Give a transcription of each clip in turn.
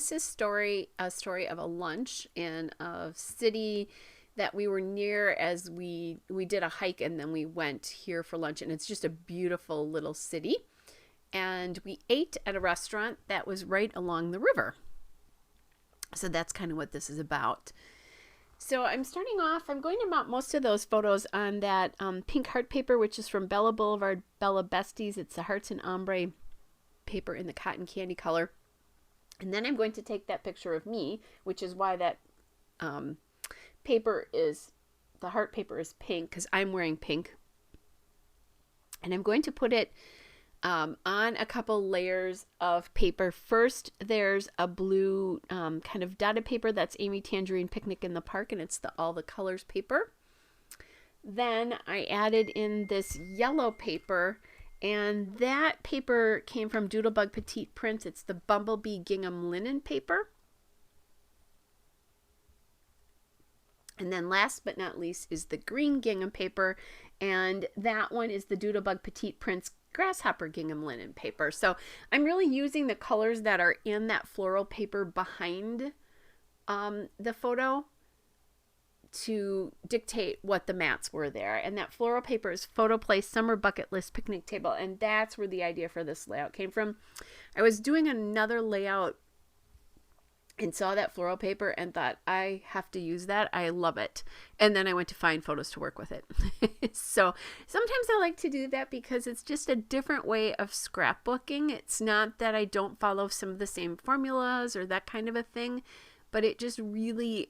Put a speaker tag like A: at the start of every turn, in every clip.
A: this is a story of a lunch in a city that we were near as we did a hike and then we went here for lunch, and it's just a beautiful little city. And we ate at a restaurant that was right along the river. So that's kind of what this is about. So I'm starting off, I'm going to mount most of those photos on that pink heart paper, which is from Bella Boulevard, Bella Besties. It's the Hearts and Ombre paper in the cotton candy color. And then I'm going to take that picture of me, which is why that paper is, the heart paper is pink, because I'm wearing pink. And I'm going to put it on a couple layers of paper. First, there's a blue kind of dotted paper that's Amy Tangerine Picnic in the Park, and it's all the colors paper. Then I added in this yellow paper, and that paper came from Doodlebug Petite Prints. It's the Bumblebee Gingham Linen paper. And then last but not least is the green gingham paper, and that one is the Doodlebug Petite Prints Grasshopper Gingham Linen paper. So I'm really using the colors that are in that floral paper behind the photo to dictate what the mats were there. And that floral paper is Photo Place Summer Bucket List Picnic Table, and that's where the idea for this layout came from. I was doing another layout and saw that floral paper and thought, I have to use that. I love it. And then I went to find photos to work with it. So sometimes I like to do that because it's just a different way of scrapbooking. It's not that I don't follow some of the same formulas or that kind of a thing, but it just really,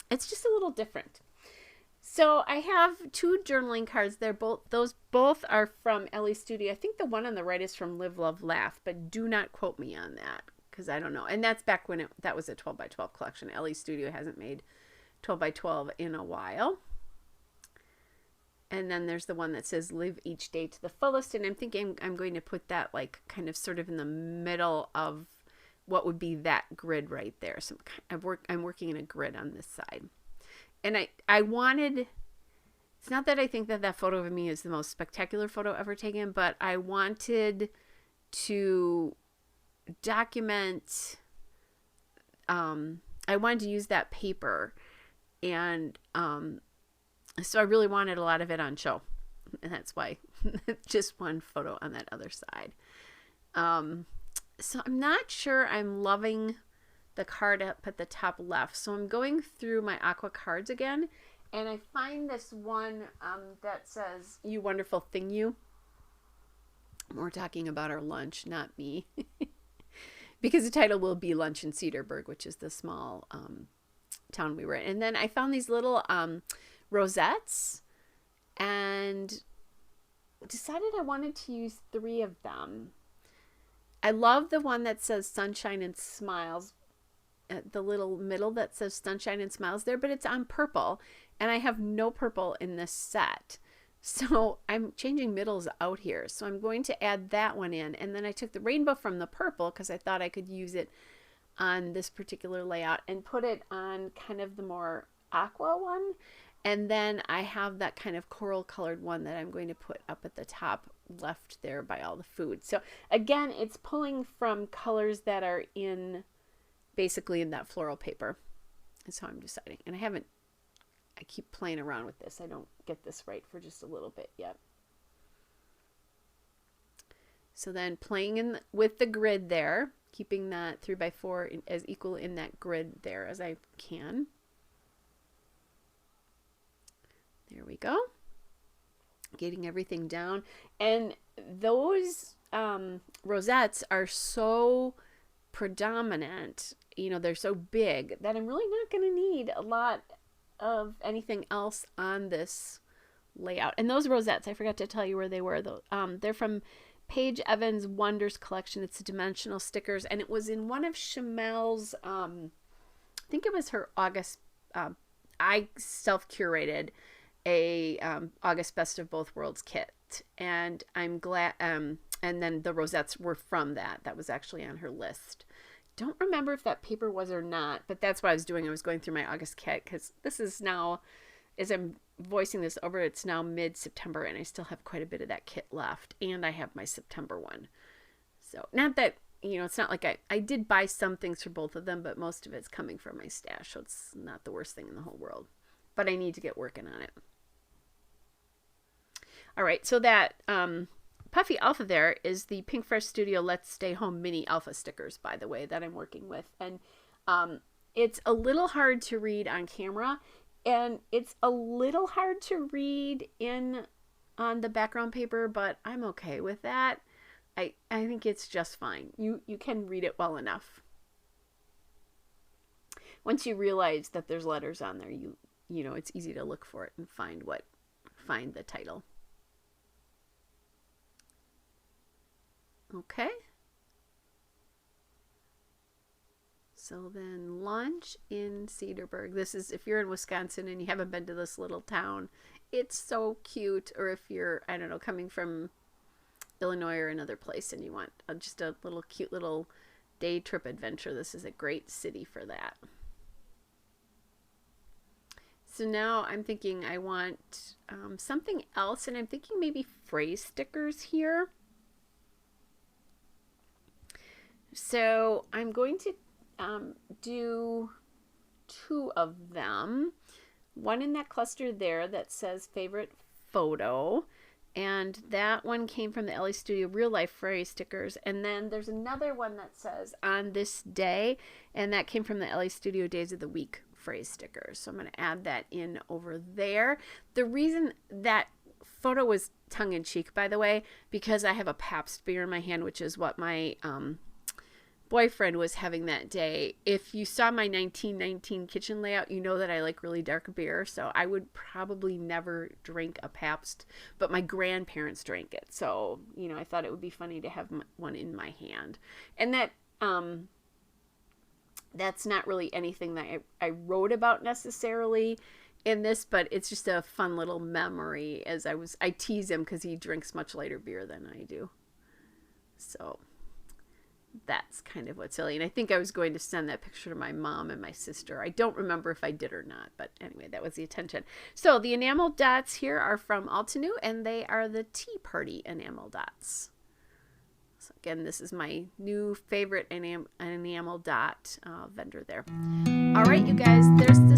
A: it's just a little different. So I have two journaling cards. Those both are from Ellie Studio. I think the one on the right is from Live, Love, Laugh, but do not quote me on that, because I don't know. And that's back when that was a 12 by 12 collection. Ellie Studio hasn't made 12 by 12 in a while. And then there's the one that says Live Each Day to the Fullest. And I'm thinking I'm going to put that like kind of sort of in the middle of what would be that grid right there. So I'm working in a grid on this side. And I wanted, it's not that I think that photo of me is the most spectacular photo ever taken, but I wanted to document, I wanted to use that paper, and so I really wanted a lot of it on show, and that's why just one photo on that other side. So I'm not sure I'm loving the card up at the top left, so I'm going through my aqua cards again, and I find this one that says, "You Wonderful Thing You." We're talking about our lunch, not me. Because the title will be Lunch in Cedarburg, which is the small town we were in. And then I found these little rosettes and decided I wanted to use 3 of them. I love the one that says Sunshine and Smiles, the little middle that says Sunshine and Smiles there, but it's on purple, and I have no purple in this set. So I'm changing middles out here. So I'm going to add that one in. And then I took the rainbow from the purple because I thought I could use it on this particular layout and put it on kind of the more aqua one. And then I have that kind of coral colored one that I'm going to put up at the top left there by all the food. So again, it's pulling from colors that are in basically in that floral paper. That's how I'm deciding. And I keep playing around with this. I don't get this right for just a little bit yet. So then playing with the grid there, keeping that 3x4 as equal in that grid there as I can. There we go. Getting everything down. And those rosettes are so predominant, they're so big that I'm really not going to need a lot of anything else on this layout. And those rosettes, I forgot to tell you where they were. They're from Paige Evans Wonders collection. It's dimensional stickers, and it was in one of Chamel's, I think it was her August, I self-curated a August Best of Both Worlds kit, and I'm glad, and then the rosettes were from that. That was actually on her list. Don't remember if that paper was or not, but that's what I was doing. I was going through my August kit because this is now, as I'm voicing this over, it's now mid-September and I still have quite a bit of that kit left, and I have my September one. So not that you know, it's not like I did buy some things for both of them, but most of it's coming from my stash, so it's not the worst thing in the whole world. But I need to get working on it. All right, so that Puffy Alpha there is the Pink Fresh Studio Let's Stay Home Mini Alpha stickers, by the way, that I'm working with. And it's a little hard to read on camera, and it's a little hard to read on the background paper, but I'm okay with that. I think it's just fine. You can read it well enough. Once you realize that there's letters on there, you know, it's easy to look for it and find the title. Okay. So then lunch in Cedarburg. This is if you're in Wisconsin and you haven't been to this little town. It's so cute. Or if you're, I don't know, coming from Illinois or another place and you want just a little cute little day trip adventure, this is a great city for that. So now I'm thinking I want something else, and I'm thinking maybe phrase stickers here. So I'm going to do 2 of them. One in that cluster there that says favorite photo, and that one came from the LA Studio Real Life phrase stickers. And then there's another one that says on this day, and that came from the LA Studio Days of the Week phrase stickers. So I'm going to add that in over there. The reason that photo was tongue-in-cheek, by the way, because I have a Pabst beer in my hand, which is what my boyfriend was having that day. If you saw my 1919 kitchen layout, you know that I like really dark beer, so I would probably never drink a Pabst, but my grandparents drank it, so you know, I thought it would be funny to have one in my hand. And that that's not really anything that I wrote about necessarily in this, but it's just a fun little memory. As I tease him because he drinks much lighter beer than I do, so that's kind of what's silly. And I think I was going to send that picture to my mom and my sister. I don't remember if I did or not, but anyway, that was the intention. So the enamel dots here are from Altenew, and they are the Tea Party enamel dots. So again, this is my new favorite enamel dot vendor there. All right, you guys, there's the